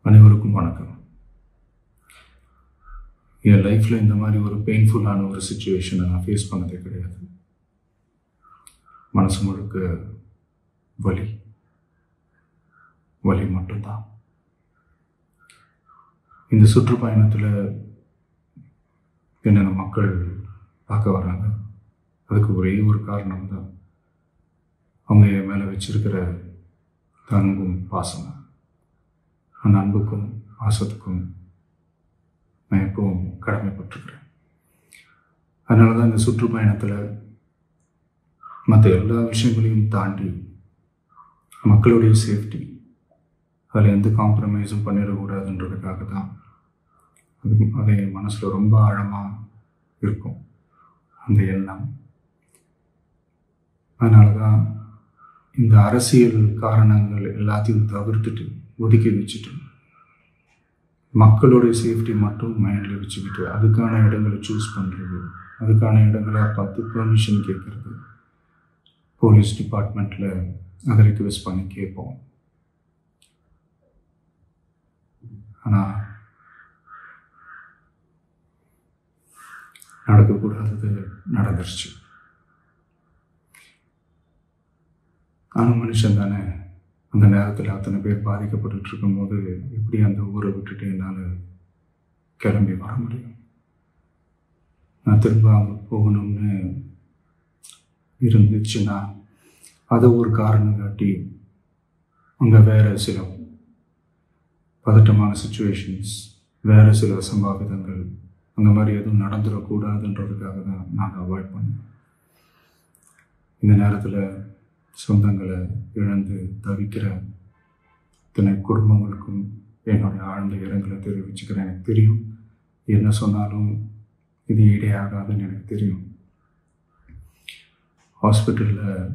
அனைவருக்கும் வணக்கம். என் லைஃப்பில் இந்த மாதிரி ஒரு பெயின்ஃபுல்லான ஒரு சுச்சுவேஷனை நான் ஃபேஸ் பண்ணதே கிடையாது. மனசு முழுக்க வலி மட்டும்தான். இந்த சுற்றுப்பயணத்தில் என்னென்ன மக்கள் பார்க்க வராங்க, அதுக்கு ஒரே ஒரு காரணம் தான், அவங்க என் மேலே வச்சிருக்கிற அன்பும் பாசம். அந்த அன்புக்கும் பாசத்துக்கும் நான் எப்பவும் கடமைப்பட்டிருக்கிறேன். அதனால தான் இந்த சுற்றுப்பயணத்தில் மற்ற எல்லா விஷயங்களையும் தாண்டி மக்களுடைய சேஃப்டி, அதில் எந்த காம்ப்ரமைஸும் பண்ணிடக்கூடாதுன்றதுக்காக தான் அது என் மனசில் ரொம்ப ஆழமாக இருக்கும் அந்த எண்ணம். அதனால தான் இந்த அரசியல் காரணங்கள் எல்லாத்தையும் தவிர்த்துட்டு ஒதுக்கி வச்சுட்டு மக்களுடைய சேஃப்டி மட்டும் மைண்டில் வச்சுக்கிட்டு அதுக்கான இடங்களை சூஸ் பண்ணுறது, அதுக்கான இடங்களை பார்த்து பெர்மிஷன் கேட்குறது, போலீஸ் டிபார்ட்மெண்ட்டில் அதை ரிக்வெஸ்ட் பண்ணி கேட்போம். ஆனால் நடக்கக்கூடாதது நடந்துருச்சு. நானும் மனுஷன் தானே. அந்த நேரத்தில் அத்தனை பேர் பாதிக்கப்பட்டு இருக்கும்போது எப்படி அந்த ஊரை விட்டுட்டு என்னால் கிளம்பி வர முடியும்? நான் திரும்ப அங்கே போகணும்னு இருந்துச்சுன்னா அதை ஒரு காரணம் காட்டி அங்கே வேறு சில பதட்டமான சுச்சுவேஷன்ஸ், வேறு சில சம்பாவிதங்கள், அந்த மாதிரி எதுவும் நடந்துடக்கூடாதுன்றதுக்காக தான் நான் அவாய்ட் பண்ணேன். இந்த நேரத்தில் சொந்தங்களை இழந்து தவிக்கிற இத்தனை குடும்பங்களுக்கும் என்னுடைய ஆழ்ந்த இரங்கலை தெரிவிச்சுக்கிறேன். எனக்கு தெரியும், என்ன சொன்னாலும் இது ஈடையாகாதுன்னு எனக்கு தெரியும். ஹாஸ்பிட்டலில்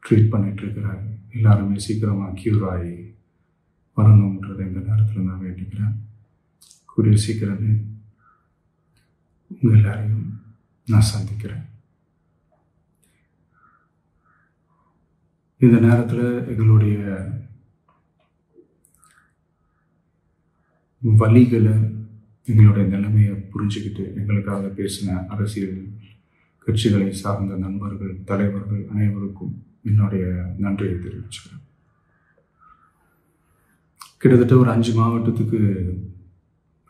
ட்ரீட் பண்ணிகிட்ருக்கிற எல்லாருமே சீக்கிரமாக க்யூர் ஆகி வரணுன்றதை இந்த நேரத்தில் நான் வேண்டிக்கிறேன். கூடிய சீக்கிரமே உங்கள் எல்லாரையும் நான் சந்திக்கிறேன். இந்த நேரத்தில் எங்களுடைய வலிகளை, எங்களுடைய நிலைமையை புரிஞ்சுக்கிட்டு எங்களுக்காக பேசின அரசியல் கட்சிகளை சார்ந்த நண்பர்கள், தலைவர்கள் அனைவருக்கும் என்னுடைய நன்றியை தெரிவிச்சுக்கிறேன். கிட்டத்தட்ட ஒரு 5 மாவட்டத்துக்கு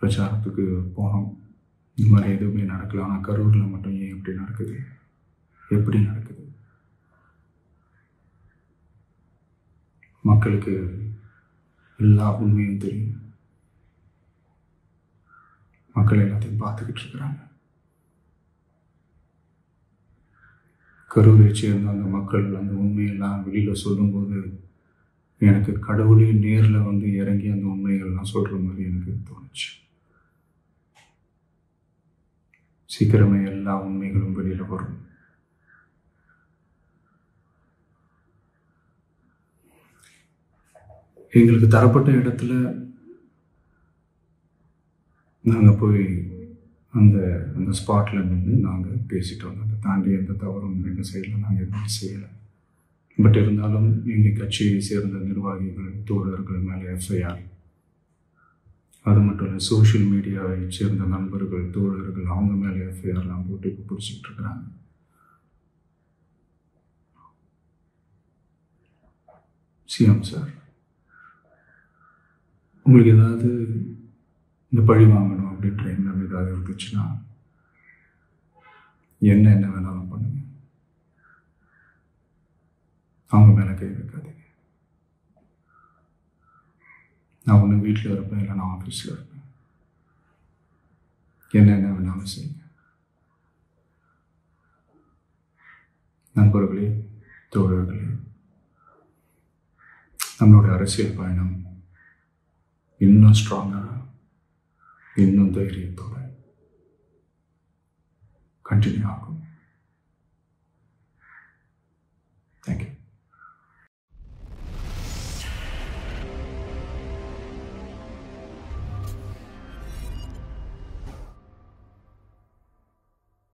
பிரச்சாரத்துக்கு போனோம். இந்த மாதிரி எதுவுமே நடக்கல. ஆனால் கரூரில் மட்டும் ஏன் எப்படி நடக்குது, எப்படி நடக்குது? மக்களுக்கு எல்லா உண்மையும் தெரியும். மக்கள் எல்லாத்தையும் பார்த்துக்கிட்டு இருக்கிறாங்க. கரூரை சேர்ந்த அந்த மக்கள் அந்த உண்மையெல்லாம் வெளியில் சொல்லும்போது எனக்கு கடவுளே நேரில் வந்து இறங்கி அந்த உண்மைகள்லாம் சொல்கிற மாதிரி எனக்கு தோணுச்சு. சீக்கிரமே எல்லா உண்மைகளும் வெளியில் வரும். எங்களுக்கு தரப்பட்ட இடத்துல நாங்கள் போய் அந்த ஸ்பாட்டில் நின்று நாங்கள் பேசிட்டோம். அதை தாண்டி எந்த தவறும் எங்கள் சைடில் நாங்கள் எதுவும் செய்யலை. பட் இருந்தாலும் எங்கள் கட்சியை சேர்ந்த நிர்வாகிகள், தோழர்கள் மேலே எஃப்ஐஆர், அது மட்டும் இல்லை சோஷியல் மீடியாவை சேர்ந்த நண்பர்கள், தோழர்கள், அவங்க மேலே எஃப்ஐஆர்லாம் போட்டு இப்போ பிடிச்சிக்கிட்டு இருக்கிறாங்க. சிஎம் சார், உங்களுக்கு ஏதாவது இந்த பழி வாங்கணும் அப்படின்ற எண்ணம் ஏதாவது இருந்துச்சுன்னா என்ன வேணாலும் பண்ணுங்க. அவங்க மேலே கை வைக்காதீங்க. நான் ஒன்று வீட்டில் இருப்பேன், இல்லை நான் ஆஃபீஸில் இருப்பேன். என்ன வேணாலும் செய்யுங்க. நண்பர்களே, தோழர்களே, நம்மளுடைய அரசியல் பயணம் இன்னும் ஸ்ட்ராங்காக, இன்னும் தைரியத்தோட கண்டினியூ ஆகும்.